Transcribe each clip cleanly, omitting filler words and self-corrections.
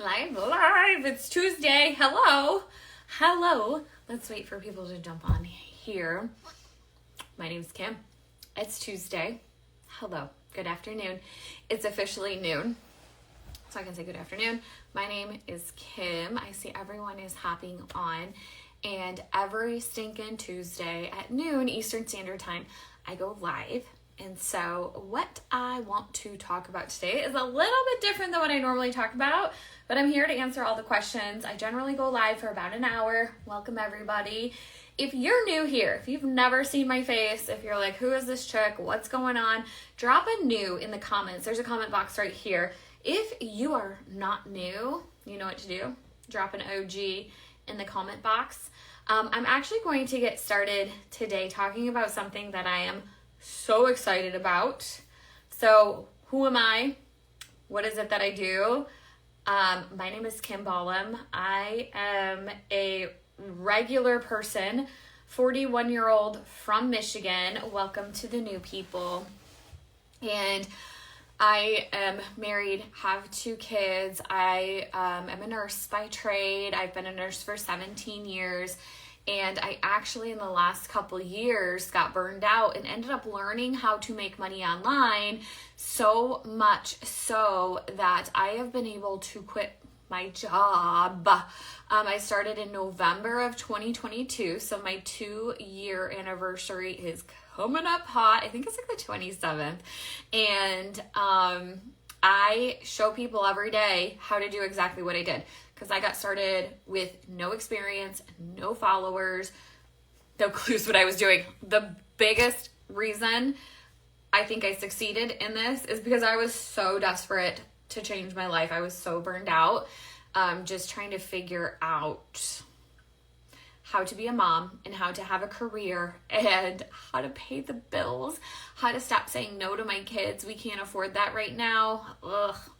Live. It's Tuesday. Hello. Let's wait for people to jump on here. My name's Kim. It's Tuesday. Hello. Good afternoon. It's officially noon, so I can say good afternoon. My name is Kim. I see everyone is hopping on, and every stinking Tuesday at noon Eastern Standard Time, I go live. And so what I want to talk about today is a little bit different than what I normally talk about, but I'm here to answer all the questions. I generally go live for about an hour. Welcome everybody. If you're new here, if you've never seen my face, if you're like, who is this chick? What's going on? Drop a new in the comments. There's a comment box right here. If you are not new, you know what to do. Drop an OG in the comment box. I'm actually going to get started today talking about something that I am so excited about. So who am I? What is it that I do? My name is Kim Ballum. I am a regular person, 41-year-old from Michigan. Welcome to the new people. And I am married, have 2 kids. I am a nurse by trade. I've been a nurse for 17 years. And I actually, in the last couple years, got burned out and ended up learning how to make money online, so much so that I have been able to quit my job. I started in November of 2022, so my 2-year anniversary is coming up hot. I think it's like the 27th. And I show people every day how to do exactly what I did. Because I got started with no experience, no followers, no clues what I was doing. The biggest reason I think I succeeded in this is because I was so desperate to change my life. I was so burned out, just trying to figure out how to be a mom and how to have a career and how to pay the bills, how to stop saying no to my kids. We can't afford that right now.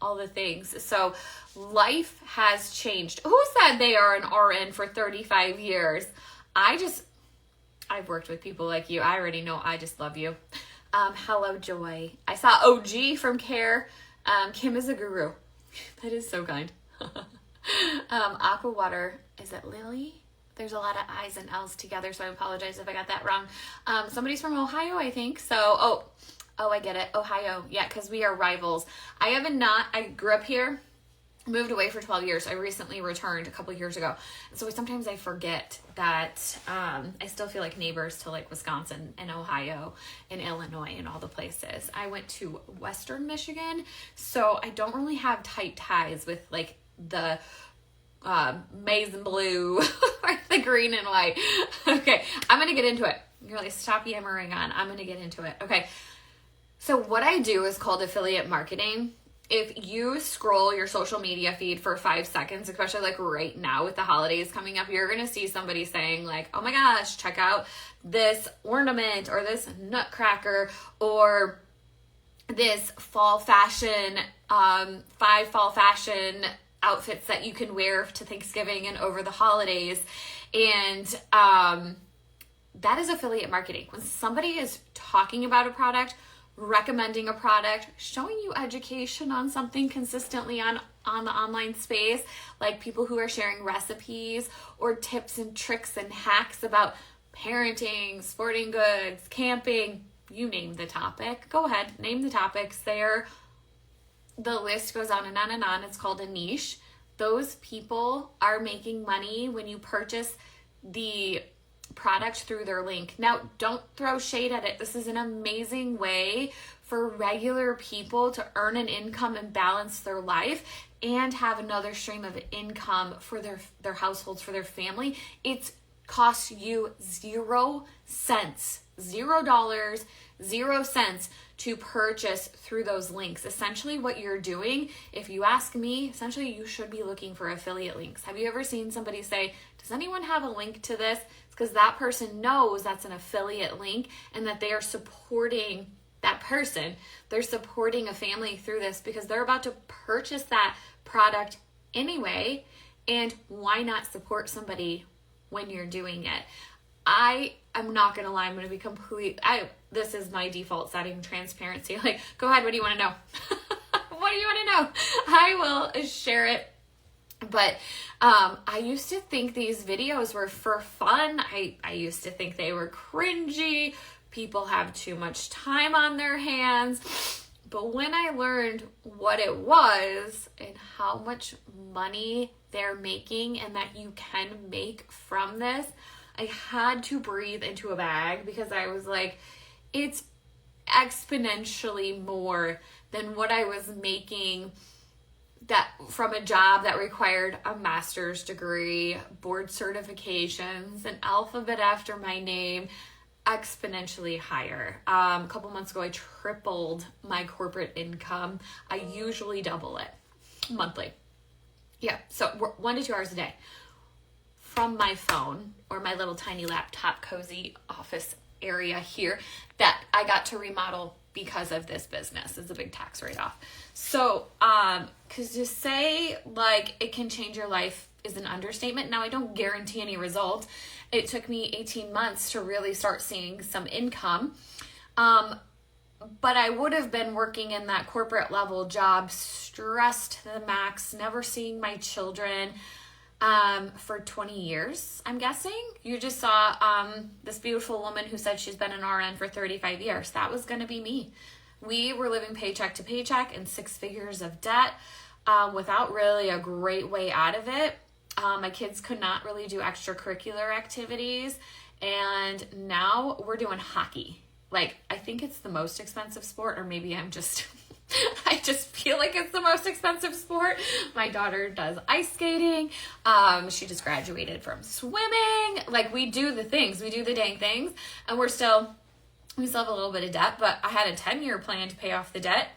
All the things. So life has changed. Who said they are an RN for 35 years? I've worked with people like you. I already know. I just love you. Hello, Joy. I saw OG from Care. Kim is a guru. That is so kind. Aqua Water. Is it Lily? There's a lot of I's and L's together, so I apologize if I got that wrong. Somebody's from Ohio, I think. So, oh, I get it. Ohio. Yeah, because we are rivals. I grew up here, moved away for 12 years. I recently returned a couple years ago. So sometimes I forget that I still feel like neighbors to like Wisconsin and Ohio and Illinois and all the places. I went to Western Michigan, so I don't really have tight ties with like the maize and blue or the green and white. Okay, I'm gonna get into it. You're like, stop yammering on. I'm gonna get into it. Okay, so what I do is called affiliate marketing. If you scroll your social media feed for 5 seconds, especially like right now with the holidays coming up, you're gonna see somebody saying like, oh my gosh, check out this ornament or this nutcracker or this fall fashion, 5 fall fashion outfits that you can wear to Thanksgiving and over the holidays. And that is affiliate marketing. When somebody is talking about a product, recommending a product, showing you education on something consistently on the online space, like people who are sharing recipes or tips and tricks and hacks about parenting, sporting goods, camping, you name the topic. Go ahead, name the topics there. The list goes on and on and on. It's called a niche. Those people are making money when you purchase the product through their link. Now, don't throw shade at it. This is an amazing way for regular people to earn an income and balance their life and have another stream of income for their households, for their family. It costs you 0 cents, $0, 0 cents to purchase through those links. Essentially what you're doing, if you ask me, essentially you should be looking for affiliate links. Have you ever seen somebody say, does anyone have a link to this? It's because that person knows that's an affiliate link and that they are supporting that person. They're supporting a family through this because they're about to purchase that product anyway. And why not support somebody when you're doing it? I'm not going to lie. I'm going to be this is my default setting, transparency. Like, go ahead. What do you want to know? What do you want to know? I will share it But I used to think these videos were for fun. I used to think they were cringy. People have too much time on their hands. But when I learned what it was and how much money they're making and that you can make from this, I had to breathe into a bag, because I was like, it's exponentially more than what I was making that from a job that required a master's degree, board certifications, an alphabet after my name, exponentially higher. A couple months ago, I tripled my corporate income. I usually double it monthly. Yeah, so 1 to 2 hours a day from my phone or my little tiny laptop cozy office area here that I got to remodel because of this business. It's a big tax write-off. So, because to say like it can change your life is an understatement. Now, I don't guarantee any result. It took me 18 months to really start seeing some income. But I would have been working in that corporate level job, stressed to the max, never seeing my children, for 20 years, I'm guessing. You just saw this beautiful woman who said she's been an RN for 35 years. That was going to be me. We were living paycheck to paycheck in 6 figures of debt, without really a great way out of it. My kids could not really do extracurricular activities, and now we're doing hockey. Like, I think it's the most expensive sport, or maybe I just feel like it's the most expensive sport. My daughter does ice skating. She just graduated from swimming. Like, we do the things, we do the dang things, and we still have a little bit of debt, but I had a 10-year plan to pay off the debt,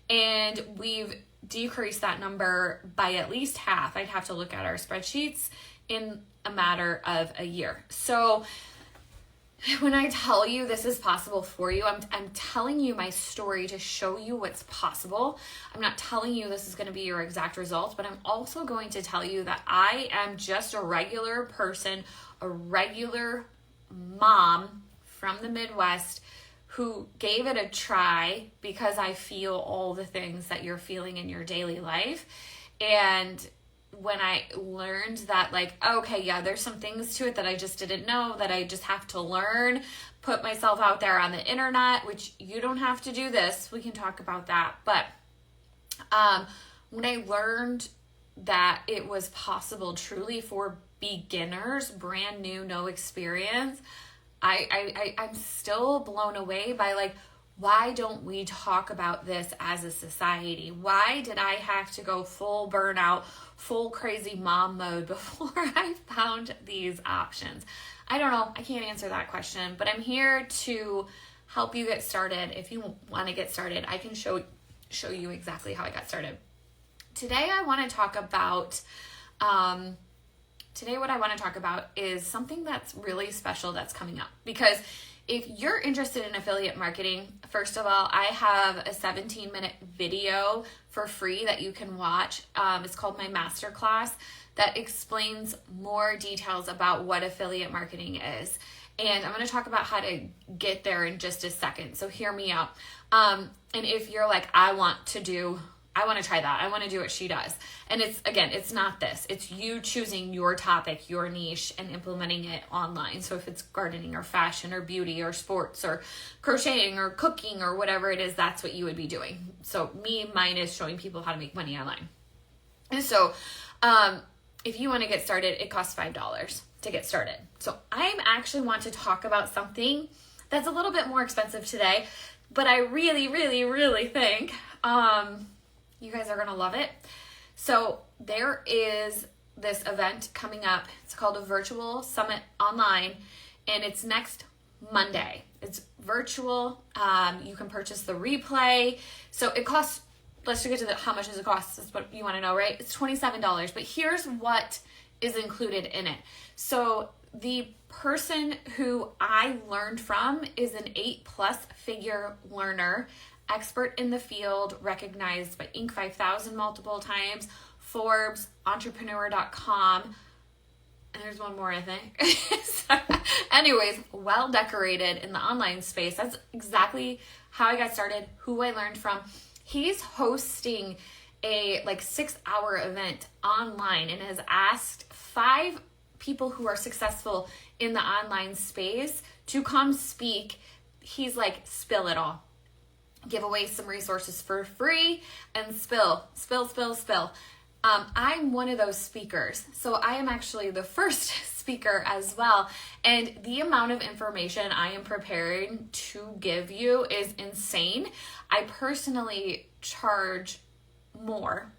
and we've decreased that number by at least half. I'd have to look at our spreadsheets in a matter of a year. So when I tell you this is possible for you, I'm telling you my story to show you what's possible. I'm not telling you this is going to be your exact result, but I'm also going to tell you that I am just a regular person, a regular mom from the Midwest who gave it a try because I feel all the things that you're feeling in your daily life. And when I learned that, like, okay, yeah, there's some things to it that I just didn't know, that I just have to learn, put myself out there on the internet, which you don't have to do this. We can talk about that. But when I learned that it was possible truly for beginners, brand new, no experience, I'm still blown away by, like, why don't we talk about this as a society? Why did I have to go full burnout, full crazy mom mode before I found these options? I don't know. I can't answer that question, but I'm here to help you get started. If you want to get started, I can show you exactly how I got started. Today I want to talk about what I want to talk about is something that's really special that's coming up. Because if you're interested in affiliate marketing, first of all, I have a 17-minute video for free that you can watch. It's called my masterclass that explains more details about what affiliate marketing is. And I'm going to talk about how to get there in just a second. So hear me out. And if you're like, I want to try that. I want to do what she does. And it's not this. It's you choosing your topic, your niche, and implementing it online. So if it's gardening or fashion or beauty or sports or crocheting or cooking or whatever it is, that's what you would be doing. So mine is showing people how to make money online. And so if you want to get started, it costs $5 to get started. So I actually want to talk about something that's a little bit more expensive today, but I really, really, really think you guys are going to love it. So there is this event coming up. It's called a virtual summit online, and it's next Monday. It's virtual. You can purchase the replay. So it costs, let's get to how much does it cost? That's what you want to know, right? It's $27. But here's what is included in it. So the person who I learned from is an 8+ figure learner, expert in the field, recognized by Inc. 5000 multiple times, Forbes, entrepreneur.com, and there's one more, I think. So, anyways, well decorated in the online space. That's exactly how I got started, who I learned from. He's hosting a like 6-hour event online and has asked 5 people who are successful in the online space to come speak. He's like, spill it all. Give away some resources for free and spill. I'm one of those speakers. So I am actually the first speaker as well. And the amount of information I am preparing to give you is insane. I personally charge more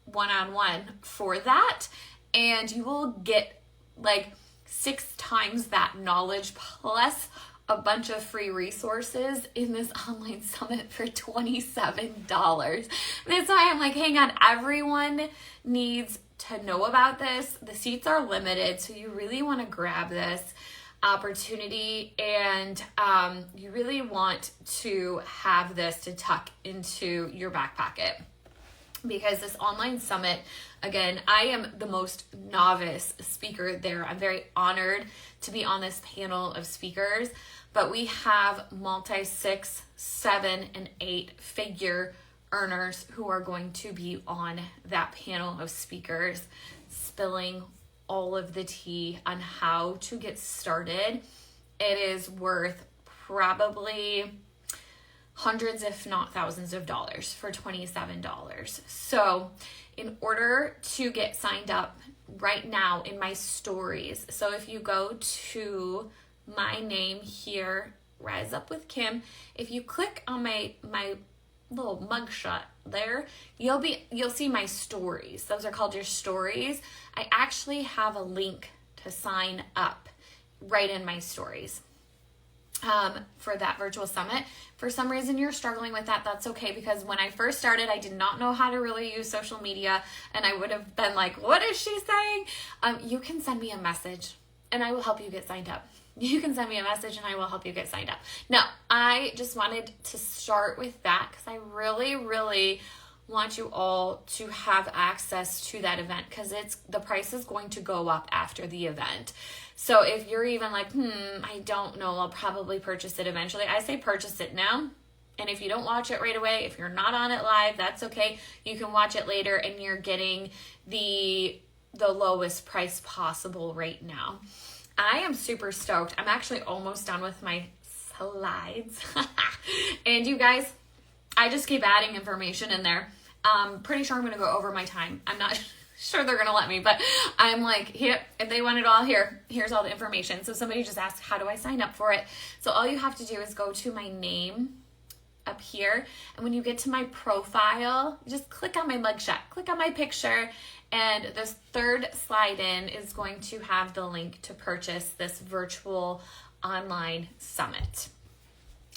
one-on-one for that. And you will get like 6 times that knowledge plus a bunch of free resources in this online summit for $27. That's why I'm like, hang on, everyone needs to know about this. The seats are limited, so you really want to grab this opportunity, and you really want to have this to tuck into your back pocket. Because this online summit, again, I am the most novice speaker there. I'm very honored to be on this panel of speakers, but we have multi-6, 7, and 8-figure earners who are going to be on that panel of speakers, spilling all of the tea on how to get started. It is worth probably hundreds, if not thousands of dollars for $27. So in order to get signed up right now in my stories, so if you go to my name here, Rise Up with Kim, if you click on my little mugshot there, you'll see my stories. Those are called your stories. I actually have a link to sign up right in my stories. For that virtual summit. For some reason you're struggling with that, that's okay, because when I first started, I did not know how to really use social media, and I would have been like, what is she saying? You can send me a message and I will help you get signed up. You can send me a message and I will help you get signed up. Now, I just wanted to start with that because I really, really want you all to have access to that event, because the price is going to go up after the event. So if you're even like, I don't know, I'll probably purchase it eventually, I say purchase it now. And if you don't watch it right away, if you're not on it live, that's okay. You can watch it later, and you're getting the lowest price possible right now. I am super stoked. I'm actually almost done with my slides. And you guys, I just keep adding information in there. Pretty sure I'm going to go over my time. I'm not sure they're going to let me, but I'm like, here, if they want it all, here's all the information. So somebody just asked, how do I sign up for it? So all you have to do is go to my name up here. And when you get to my profile, just click on my mugshot, click on my picture. And this third slide in is going to have the link to purchase this virtual online summit.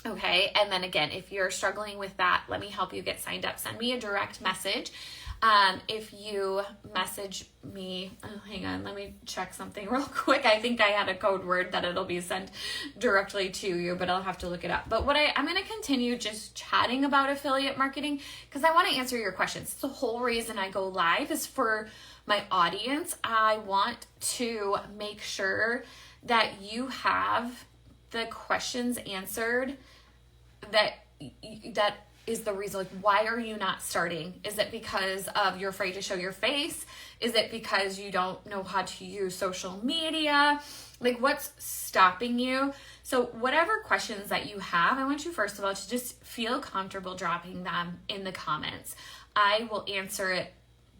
Okay, and then again, if you're struggling with that, let me help you get signed up. Send me a direct message. If you message me, hang on, let me check something real quick. I think I had a code word that it'll be sent directly to you, but I'll have to look it up. But I'm going to continue just chatting about affiliate marketing because I want to answer your questions. The whole reason I go live is for my audience. I want to make sure that you have the questions answered that is the reason. Like, why are you not starting? Is it because of you're afraid to show your face? Is it because you don't know how to use social media? Like, what's stopping you? So whatever questions that you have, I want you first of all to just feel comfortable dropping them in the comments. I will answer it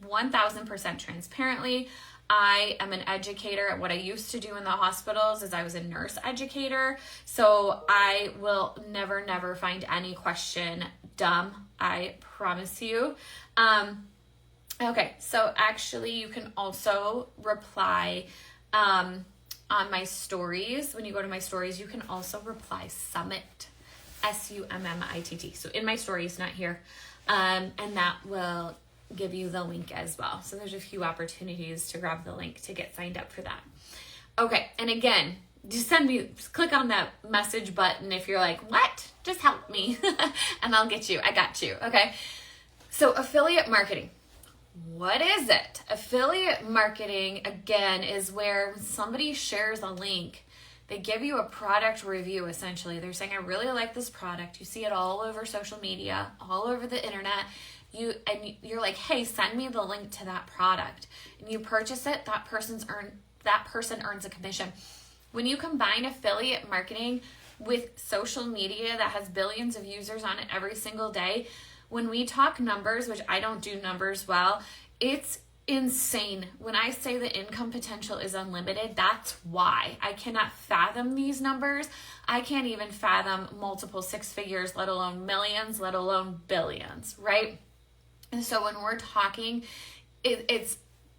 1000% transparently. I am an educator. What I used to do in the hospitals is I was a nurse educator. So I will never find any question dumb. I promise you. Okay, so actually you can also reply on my stories. When you go to my stories, you can also reply Summit, SUMMITT. So in my stories, not here. And that will give you the link as well. So there's a few opportunities to grab the link to get signed up for that. Okay, and again, just click on that message button if you're like, what? Just help me. And I'll get you. I got you. Okay. So affiliate marketing. What is it? Affiliate marketing, again, is where somebody shares a link They give you a product review, essentially. They're saying, I really like this product. You see it all over social media, all over the internet. You're like, hey, send me the link to that product. And you purchase it, that person earns a commission. When you combine affiliate marketing with social media that has billions of users on it every single day, when we talk numbers, which I don't do numbers well, it's insane. When I say the income potential is unlimited, that's why. I cannot fathom these numbers. I can't even fathom multiple six figures, let alone millions, let alone billions, right? And so when we're talking, it's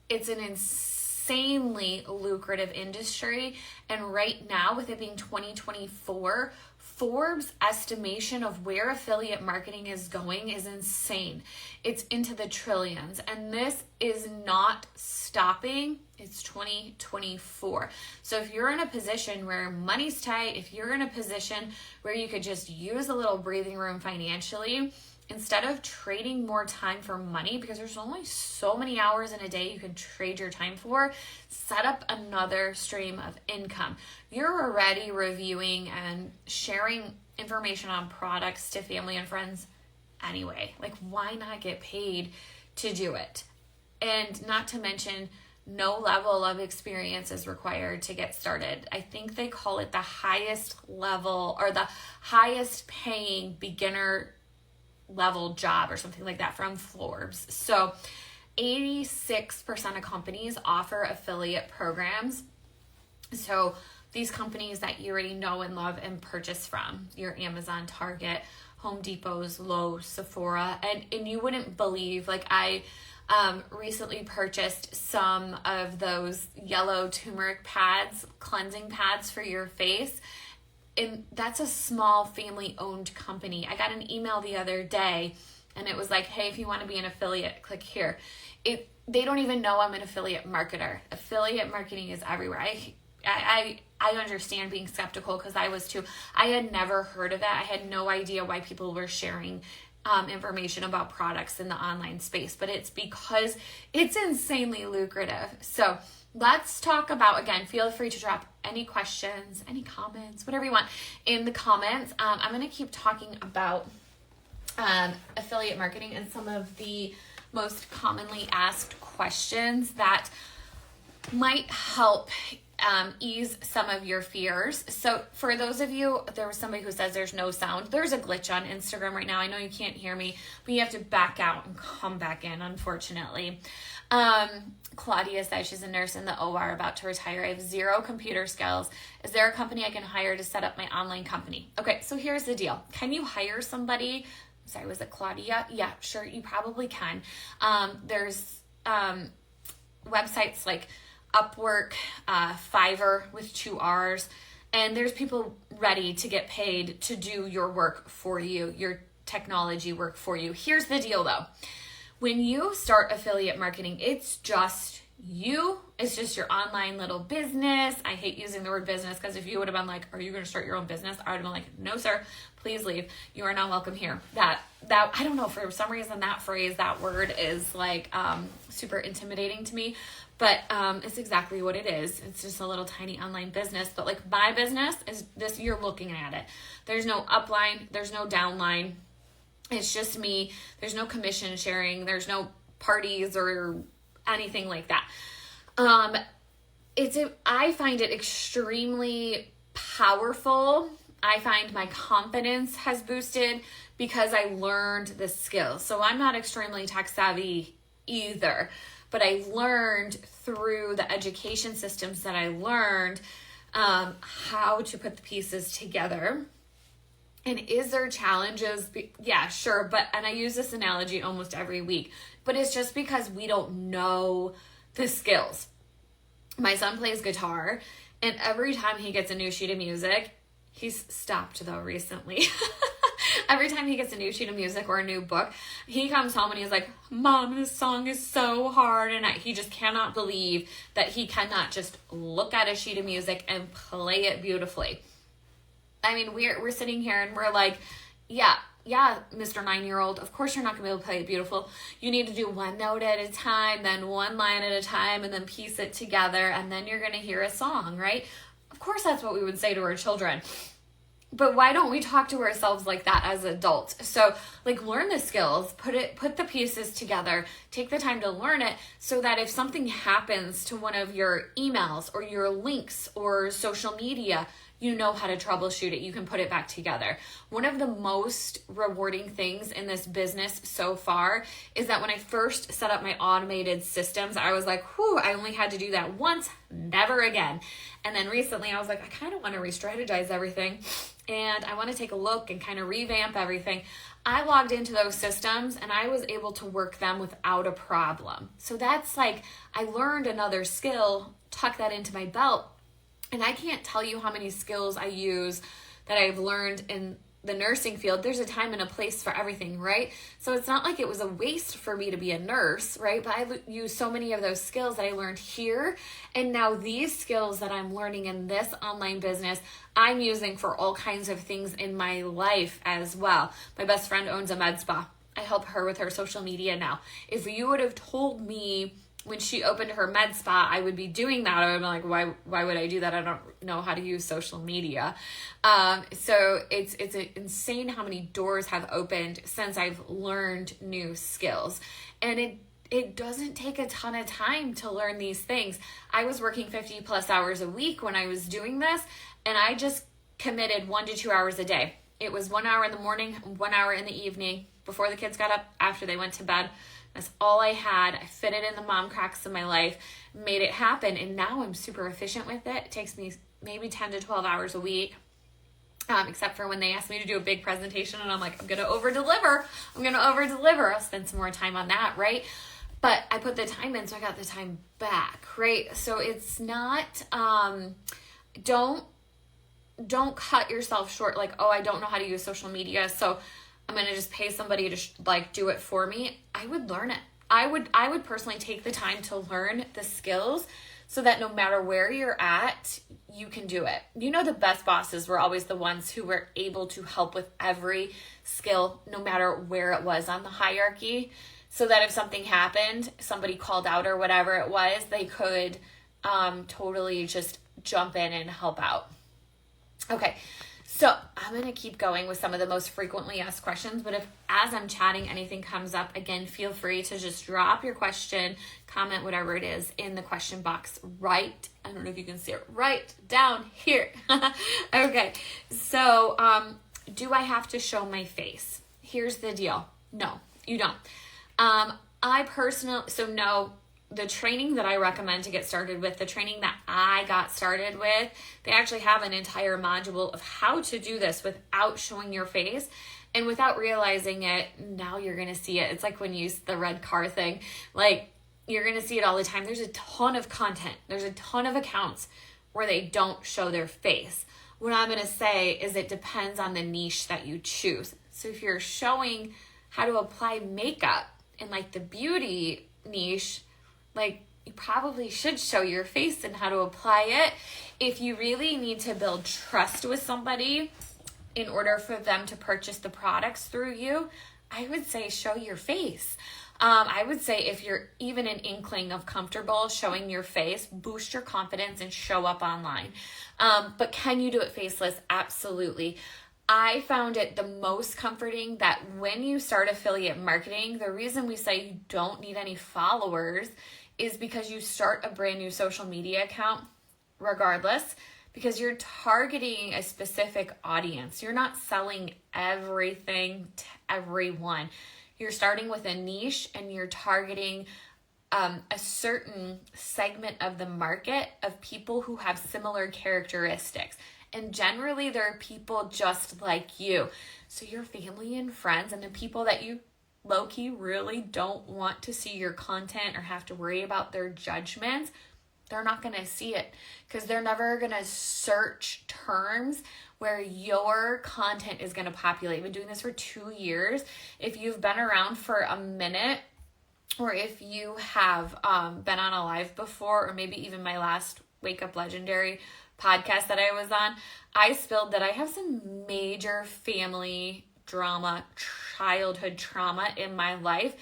an insanely lucrative industry. And right now, with it being 2024, Forbes' estimation of where affiliate marketing is going is insane. It's into the trillions, and this is not stopping. It's 2024. So if you're in a position where money's tight, if you're in a position where you could just use a little breathing room financially, instead of trading more time for money, because there's only so many hours in a day you can trade your time for, set up another stream of income. You're already reviewing and sharing information on products to family and friends anyway. Like, why not get paid to do it? And not to mention, no level of experience is required to get started. I think they call it the highest level or the highest paying beginner level job or something like that from Forbes. So 86% of companies offer affiliate programs. So these companies that you already know and love and purchase from, your Amazon, Target, Home Depots, Lowe's, Sephora, and you wouldn't believe, like I recently purchased some of those yellow turmeric pads, cleansing pads for your face. And that's a small family-owned company. I got an email the other day, and it was like, hey, if you want to be an affiliate, click here. They don't even know I'm an affiliate marketer. Affiliate marketing is everywhere. I understand being skeptical, because I was too. I had never heard of that. I had no idea why people were sharing information about products in the online space, but it's because it's insanely lucrative. So let's talk about, again, feel free to drop any questions, any comments, whatever you want in the comments. I'm going to keep talking about affiliate marketing and some of the most commonly asked questions that might help ease some of your fears. So for those of you, there was somebody who says there's no sound. There's a glitch on Instagram right now. I know you can't hear me, but you have to back out and come back in, unfortunately. Claudia says she's a nurse in the OR about to retire. I have zero computer skills. Is there a company I can hire to set up my online company? Okay, so here's the deal. Can you hire somebody? Sorry, was it Claudia? Yeah, sure, you probably can. There's websites like Upwork, Fiverr with 2 R's, and there's people ready to get paid to do your work for you, your technology work for you. Here's the deal though. When you start affiliate marketing, it's just you. It's just your online little business. I hate using the word business, because if you would have been like, are you going to start your own business? I would have been like, no, sir, please leave. You are not welcome here. That I don't know, for some reason that phrase, that word is like super intimidating to me, but it's exactly what it is. It's just a little tiny online business. But like my business is this, you're looking at it. There's no upline, there's no downline. It's just me. There's no commission sharing. There's no parties or anything like that. I find it extremely powerful. I find my confidence has boosted because I learned the skills. So I'm not extremely tech savvy either, but I learned through the education systems that I learned how to put the pieces together. And is there challenges? Yeah, sure. And I use this analogy almost every week, but it's just because we don't know the skills. My son plays guitar, and every time he gets a new sheet of music, he's stopped though recently. Every time he gets a new sheet of music or a new book, he comes home and he's like, Mom, this song is so hard. And he just cannot believe that he cannot just look at a sheet of music and play it beautifully. I mean, we're sitting here and we're like, yeah, Mr. 9-year-old, of course you're not going to be able to play it beautiful. You need to do one note at a time, then one line at a time, and then piece it together, and then you're going to hear a song, right? Of course, that's what we would say to our children. But why don't we talk to ourselves like that as adults? So like learn the skills, put the pieces together, take the time to learn it so that if something happens to one of your emails or your links or social media, you know how to troubleshoot it. You can put it back together. One of the most rewarding things in this business so far is that when I first set up my automated systems, I was like, whew, I only had to do that once, never again. And then recently I was like, I kind of want to re-strategize everything and I want to take a look and kind of revamp everything. I logged into those systems and I was able to work them without a problem. So that's like, I learned another skill, tuck that into my belt. And I can't tell you how many skills I use that I've learned in the nursing field. There's a time and a place for everything, right? So it's not like it was a waste for me to be a nurse, right? But I use so many of those skills that I learned here. And now these skills that I'm learning in this online business, I'm using for all kinds of things in my life as well. My best friend owns a med spa. I help her with her social media now. If you would have told me when she opened her med spa, I would be doing that. I would be like, why would I do that? I don't know how to use social media. So it's insane how many doors have opened since I've learned new skills. And it doesn't take a ton of time to learn these things. I was working 50 plus hours a week when I was doing this, and I just committed 1 to 2 hours a day. It was 1 hour in the morning, 1 hour in the evening, before the kids got up, after they went to bed. That's all I had. I fit it in the mom cracks of my life, made it happen. And now I'm super efficient with it. It takes me maybe 10 to 12 hours a week, except for when they ask me to do a big presentation and I'm like, I'm going to over deliver. I'll spend some more time on that, right? But I put the time in, so I got the time back, right? So it's not, don't cut yourself short. Like, oh, I don't know how to use social media, so I'm going to just pay somebody to do it for me. I would learn it. I would personally take the time to learn the skills so that no matter where you're at, you can do it. You know, the best bosses were always the ones who were able to help with every skill, no matter where it was on the hierarchy, so that if something happened, somebody called out or whatever it was, they could totally just jump in and help out. Okay. So I'm going to keep going with some of the most frequently asked questions, but if as I'm chatting anything comes up, again, feel free to just drop your question, comment, whatever it is in the question box I don't know if you can see it, right down here. Okay. So, do I have to show my face? Here's the deal. No, you don't. No. The training that I recommend to get started with, the training that I got started with, they actually have an entire module of how to do this without showing your face and without realizing it. Now you're going to see it. It's like when you use the red car thing, like you're going to see it all the time. There's a ton of content. There's a ton of accounts where they don't show their face. What I'm going to say is it depends on the niche that you choose. So if you're showing how to apply makeup in like the beauty niche, like you probably should show your face and how to apply it. If you really need to build trust with somebody in order for them to purchase the products through you, I would say show your face. I would say if you're even an inkling of comfortable showing your face, boost your confidence and show up online. But can you do it faceless? Absolutely. I found it the most comforting that when you start affiliate marketing, the reason we say you don't need any followers is because you start a brand new social media account regardless, because you're targeting a specific audience. You're not selling everything to everyone. You're starting with a niche and you're targeting a certain segment of the market of people who have similar characteristics. And generally, there are people just like you. So your family and friends and the people that you low-key really don't want to see your content or have to worry about their judgments, they're not going to see it because they're never going to search terms where your content is going to populate. I've been doing this for 2 years. If you've been around for a minute, or if you have been on a live before, or maybe even my last Wake Up Legendary podcast that I was on, I spilled that I have some major family drama, childhood trauma in my life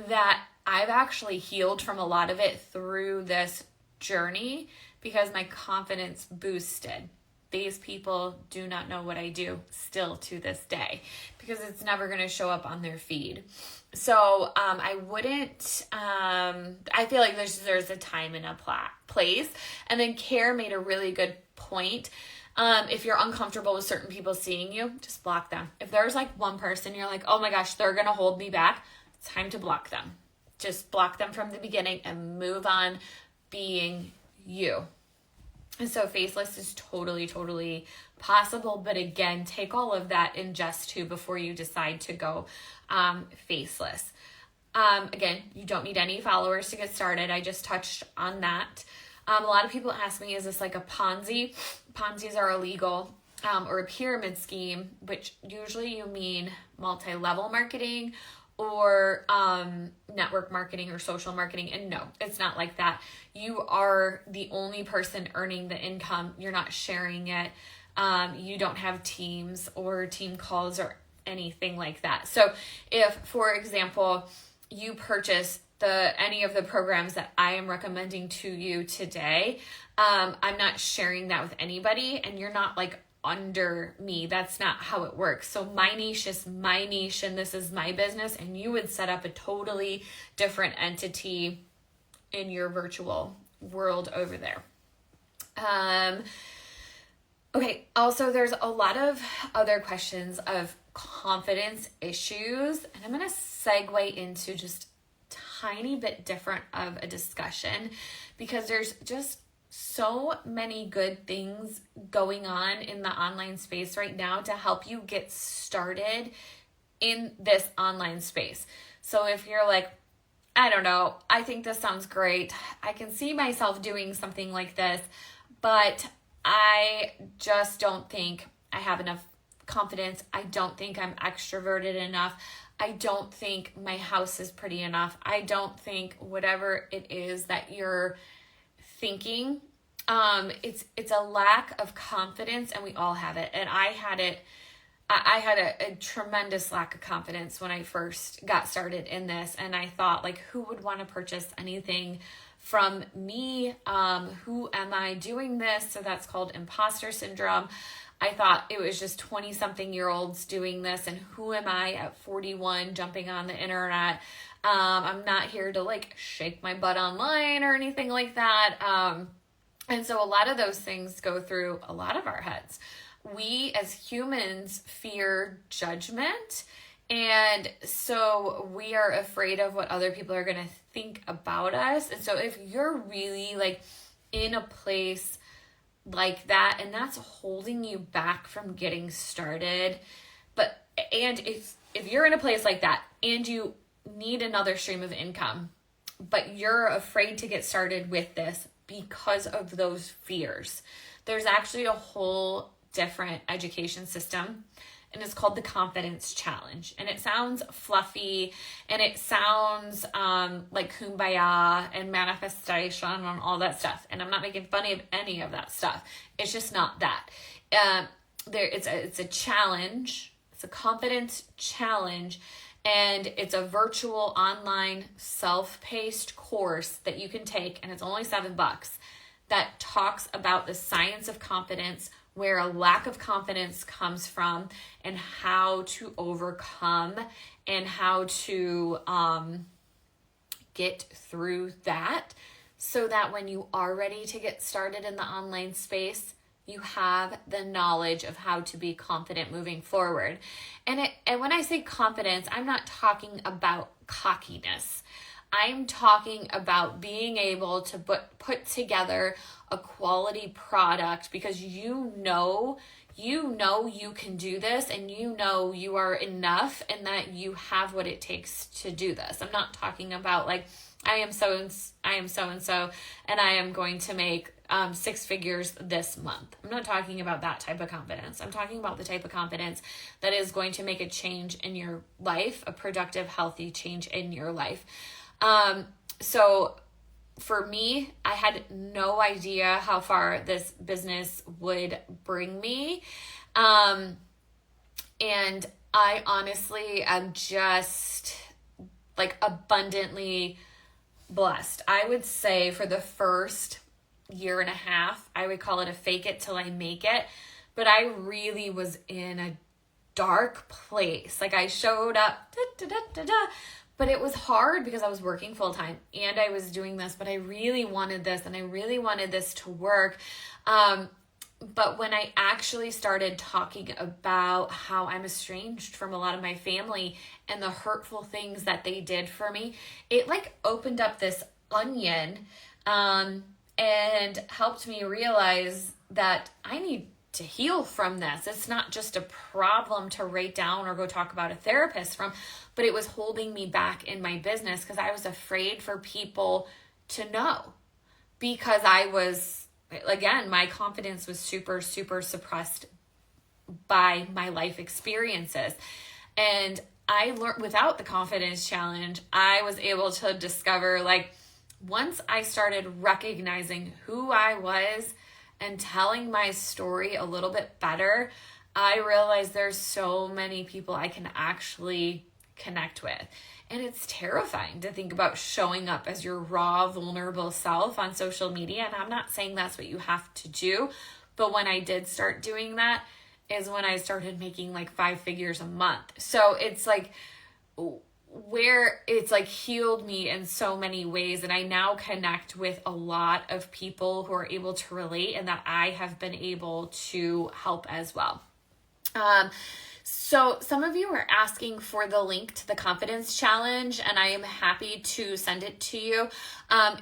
that I've actually healed from a lot of it through this journey because my confidence boosted. These people do not know what I do still to this day because it's never going to show up on their feed. So I wouldn't, I feel like there's a time and a place. And then Care made a really good point. If you're uncomfortable with certain people seeing you, just block them. If there's like one person you're like, oh my gosh, they're going to hold me back, it's time to block them. Just block them from the beginning and move on being you. And so faceless is totally possible. But again, take all of that ingest too before you decide to go faceless. Again, you don't need any followers to get started. I just touched on that. A lot of people ask me, is this like a Ponzi? Ponzis are illegal, or a pyramid scheme, which usually you mean multi-level marketing or network marketing or social marketing. And no, it's not like that. You are the only person earning the income. You're not sharing it. You don't have teams or team calls or anything like that. So if, for example, you purchase any of the programs that I am recommending to you today, I'm not sharing that with anybody, and you're not like under me. That's not how it works. So my niche is my niche, and this is my business, and you would set up a totally different entity in your virtual world over there. Okay. Also, there's a lot of other questions of confidence issues, and I'm going to segue into just tiny bit different of a discussion because there's just so many good things going on in the online space right now to help you get started in this online space. So if you're like, I don't know, I think this sounds great, I can see myself doing something like this, but I just don't think I have enough confidence. I don't think I'm extroverted enough. I don't think my house is pretty enough. I don't think whatever it is that you're thinking, it's a lack of confidence, and we all have it. And I had it. I had a tremendous lack of confidence when I first got started in this, and I thought, like, who would want to purchase anything from me? Who am I doing this? So that's called imposter syndrome. I thought it was just 20-something-year-olds doing this, and who am I at 41 jumping on the internet? I'm not here to like shake my butt online or anything like that. And so a lot of those things go through a lot of our heads. We as humans fear judgment, and so we are afraid of what other people are going to think about us. And so if you're really like in a place like that, and that's holding you back from getting started, and if you're in a place like that and you need another stream of income, but you're afraid to get started with this because of those fears, there's actually a whole different education system, and it's called the Confidence Challenge. And it sounds fluffy, and it sounds like kumbaya and manifestation and all that stuff. And I'm not making fun of any of that stuff. It's just not that. It's a challenge. It's a confidence challenge, and it's a virtual online self-paced course that you can take, and it's only $7, that talks about the science of confidence, where a lack of confidence comes from, and how to overcome and how to get through that, so that when you are ready to get started in the online space, you have the knowledge of how to be confident moving forward. And when I say confidence, I'm not talking about cockiness. I'm talking about being able to put together a quality product because you know you can do this, and you know you are enough, and that you have what it takes to do this. I'm not talking about like, I am so and so, and I am going to make 6 figures this month. I'm not talking about that type of confidence. I'm talking about the type of confidence that is going to make a change in your life, a productive, healthy change in your life. So for me, I had no idea how far this business would bring me. And I honestly am just like abundantly blessed. I would say for the first year and a half. I would call it a fake it till I make it. But I really was in a dark place. Like, I showed up, but it was hard because I was working full time and I was doing this, but I really wanted this and I really wanted this to work. But when I actually started talking about how I'm estranged from a lot of my family and the hurtful things that they did for me, it like opened up this onion, and helped me realize that I need to heal from this. It's not just a problem to write down or go talk about a therapist from, but it was holding me back in my business because I was afraid for people to know, because I was, again, my confidence was super, super suppressed by my life experiences. And I learned, without the confidence challenge, I was able to discover, like, once I started recognizing who I was and telling my story a little bit better, I realized there's so many people I can actually connect with. And it's terrifying to think about showing up as your raw, vulnerable self on social media. And I'm not saying that's what you have to do, but when I did start doing that is when I started making like 5 figures a month. So it's like, where it's like healed me in so many ways, and I now connect with a lot of people who are able to relate and that I have been able to help as well. So some of you are asking for the link to the confidence challenge, and I am happy to send it to you.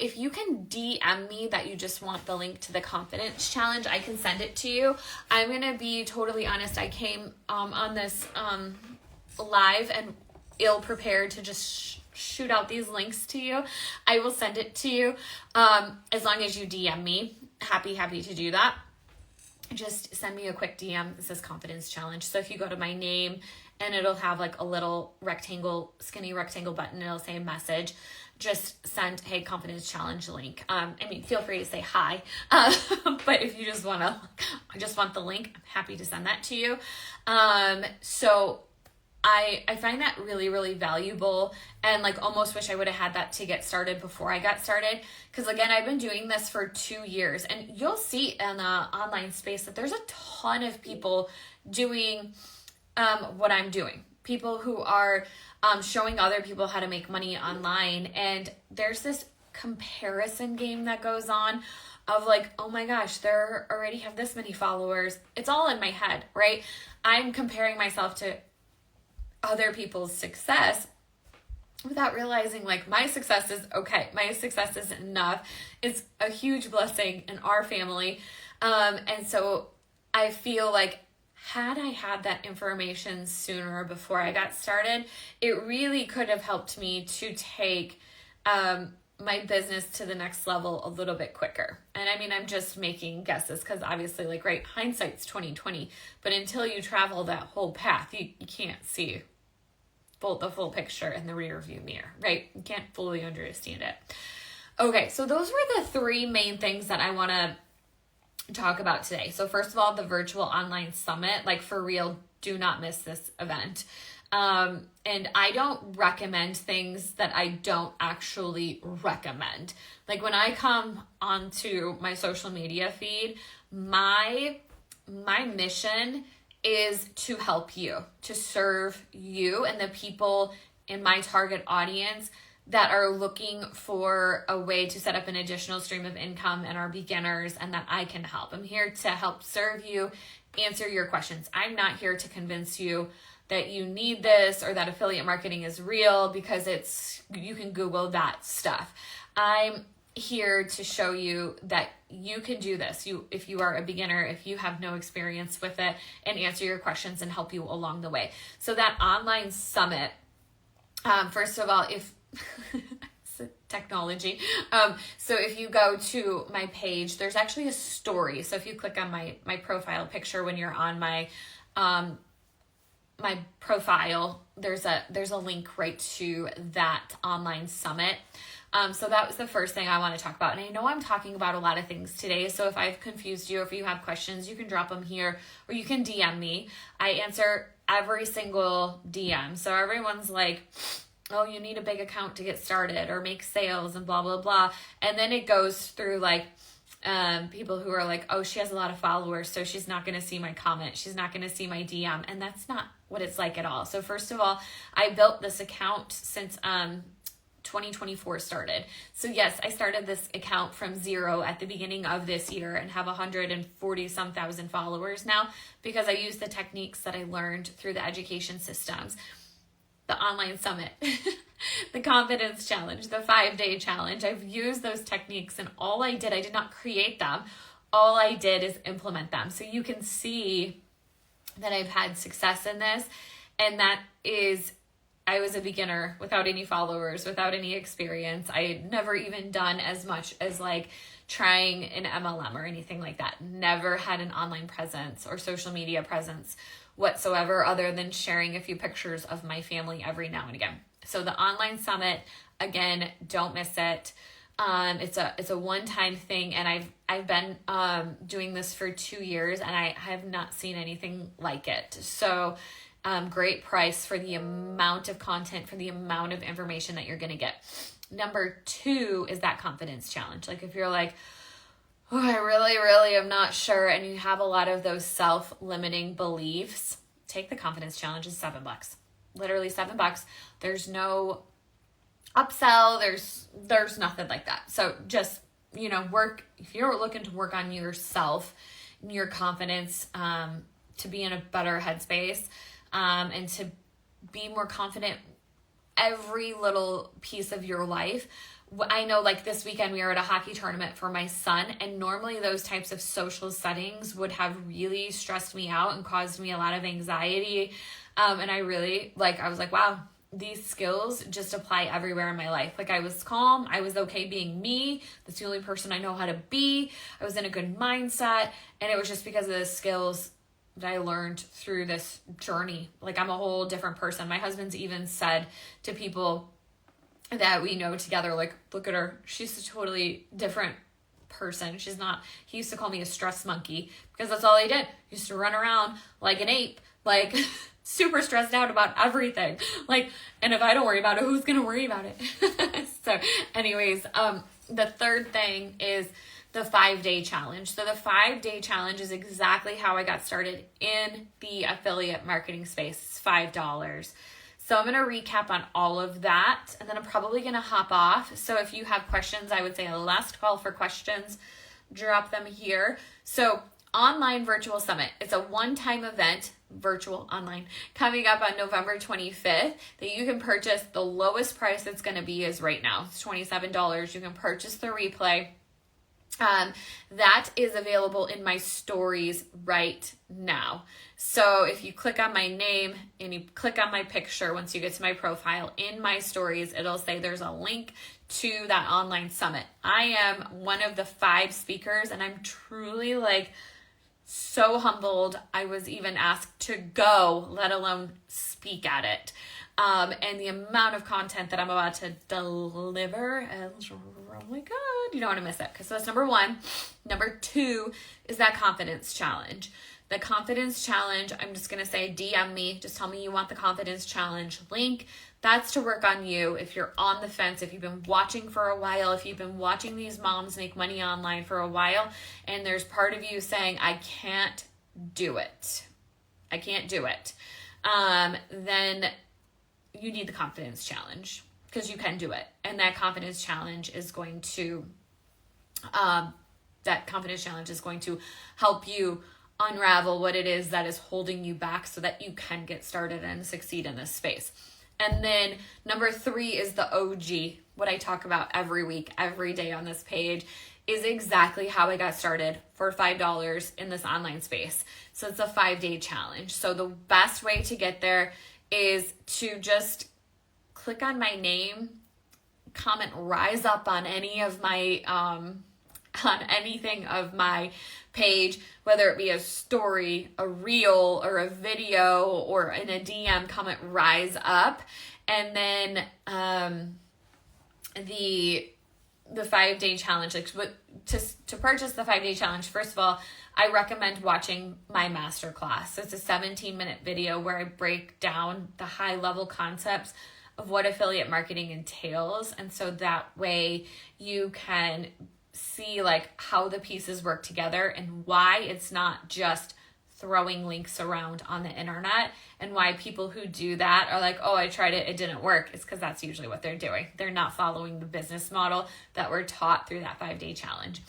If you can DM me that you just want the link to the confidence challenge, I can send it to you. I'm going to be totally honest. I came on this live and ill-prepared to just shoot out these links to you. I will send it to you as long as you DM me. Happy to do that. Just send me a quick DM. It says confidence challenge. So if you go to my name, and it'll have like a little skinny rectangle button, it'll say message, just send, hey, confidence challenge link. Feel free to say hi. But if you just want the link, I'm happy to send that to you. So I find that really, really valuable, and like almost wish I would have had that to get started before I got started. Because again, I've been doing this for 2 years, and you'll see in the online space that there's a ton of people doing what I'm doing. People who are showing other people how to make money online, and there's this comparison game that goes on of like, oh my gosh, they already have this many followers. It's all in my head, right? I'm comparing myself to other people's success without realizing like my success is okay. My success is enough. It's a huge blessing in our family. And so I feel like had I had that information sooner before I got started, it really could have helped me to take my business to the next level a little bit quicker. And I mean, I'm just making guesses because obviously, like, right, hindsight's 20/20, but until you travel that whole path, you can't see the full picture in the rear view mirror, right? You can't fully understand it. Okay, so those were the 3 main things that I want to talk about today. So first of all, the virtual online summit, like for real, do not miss this event. And I don't recommend things that I don't actually recommend. Like when I come onto my social media feed, my mission is to help you, to serve you and the people in my target audience that are looking for a way to set up an additional stream of income and are beginners, and that I can help. I'm here to help serve you, answer your questions. I'm not here to convince you that you need this or that affiliate marketing is real, because you can Google that stuff. I'm here to show you that you can do this. If you are a beginner, if you have no experience with it, and answer your questions and help you along the way. So that online summit, first of all, if technology. So if you go to my page, there's actually a story. So if you click on my profile picture when you're on my profile, there's a link right to that online summit. So that was the first thing I want to talk about. And I know I'm talking about a lot of things today. So if I've confused you, or if you have questions, you can drop them here, or you can DM me. I answer every single DM. So everyone's like, oh, you need a big account to get started or make sales and blah, blah, blah. And then it goes through like, people who are like, oh, she has a lot of followers, so she's not going to see my comment. She's not going to see my DM. And that's not what it's like at all. So first of all, I built this account since 2024 started. So yes, I started this account from 0 at the beginning of this year and have 140 some thousand followers now because I use the techniques that I learned through the education systems. The online summit, the confidence challenge, the 5-day challenge. I've used those techniques, and all I did not create them. All I did is implement them. So you can see that I've had success in this. And that is, I was a beginner without any followers, without any experience. I had never even done as much as like trying an MLM or anything like that. Never had an online presence or social media presence whatsoever, other than sharing a few pictures of my family every now and again. So the online summit, again, don't miss it. It's a one-time thing, and I've been doing this for 2 years, and I have not seen anything like it. So great price for the amount of content, for the amount of information that you're going to get. Number 2 is that confidence challenge. Like if you're like, oh, I really am not sure, and you have a lot of those self-limiting beliefs, take the confidence challenge. It's $7. Literally $7. There's no upsell. There's nothing like that. So just, work. If you're looking to work on yourself, your confidence, to be in a better headspace, and to be more confident every little piece of your life. I know like this weekend we were at a hockey tournament for my son, and normally those types of social settings would have really stressed me out and caused me a lot of anxiety. And I was like, wow, these skills just apply everywhere in my life. Like I was calm. I was okay being me. That's the only person I know how to be. I was in a good mindset. And it was just because of the skills that I learned through this journey. Like I'm a whole different person. My husband's even said to people that we know together, like, look at her. She's a totally different person. He used to call me a stress monkey because that's all I did. I used to run around like an ape, like super stressed out about everything. Like, and if I don't worry about it, who's going to worry about it? So anyways, the third thing is the 5-day challenge. So the 5-day challenge is exactly how I got started in the affiliate marketing space. It's $5. So I'm going to recap on all of that, and then I'm probably going to hop off. So if you have questions, I would say a last call for questions, drop them here. So online virtual summit. It's a one-time event, virtual online, coming up on November 25th that you can purchase. The lowest price it's going to be is right now. It's $27. You can purchase the replay. That is available in my stories right now. So if you click on my name and you click on my picture, once you get to my profile in my stories, it'll say there's a link to that online summit. I am one of the 5 speakers, and I'm truly like so humbled I was even asked to go, let alone speak at it. And the amount of content that I'm about to deliver is really good. You don't want to miss it, because that's number 1. Number 2 is that confidence challenge. The confidence challenge, I'm just going to say DM me. Just tell me you want the confidence challenge link. That's to work on you. If you're on the fence, if you've been watching for a while, if you've been watching these moms make money online for a while, and there's part of you saying, I can't do it. I can't do it. Then you need the confidence challenge, because you can do it. And that confidence challenge is going to, help you unravel what it is that is holding you back so that you can get started and succeed in this space. And then number 3 is the OG. What I talk about every week, every day on this page is exactly how I got started for $5 in this online space. So it's a 5-day challenge. So the best way to get there is to just click on my name, comment rise up on any of my, on anything of my page, whether it be a story, a reel, or a video, or in a DM, comment rise up. And then the 5-day challenge, like to purchase the 5-day challenge, first of all, I recommend watching my masterclass. It's a 17-minute video where I break down the high-level concepts of what affiliate marketing entails. And so that way you can see like how the pieces work together and why it's not just throwing links around on the internet, and why people who do that are like, oh, I tried it, it didn't work. It's because that's usually what they're doing. They're not following the business model that we're taught through that 5-day challenge.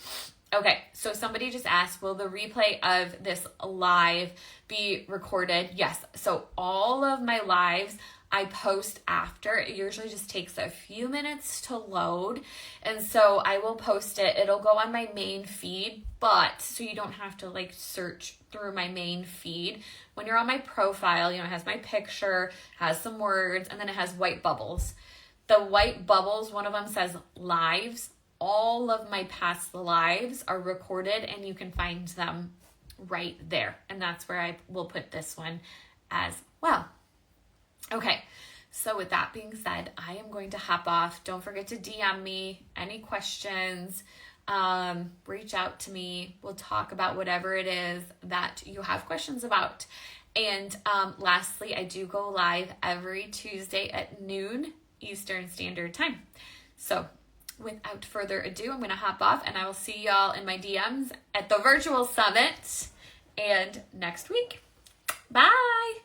Okay, so somebody just asked, will the replay of this live be recorded? Yes. So all of my lives I post after. It usually just takes a few minutes to load. And so I will post it. It'll go on my main feed, but so you don't have to like search through my main feed. When you're on my profile, you know, it has my picture, has some words, and then it has white bubbles. The white bubbles, one of them says lives. All of my past lives are recorded and you can find them right there. And that's where I will put this one as well. Okay, so with that being said, I am going to hop off. Don't forget to DM me any questions. Reach out to me. We'll talk about whatever it is that you have questions about. And lastly, I do go live every Tuesday at noon Eastern Standard Time. So without further ado, I'm going to hop off and I will see y'all in my DMs at the virtual summit and next week. Bye.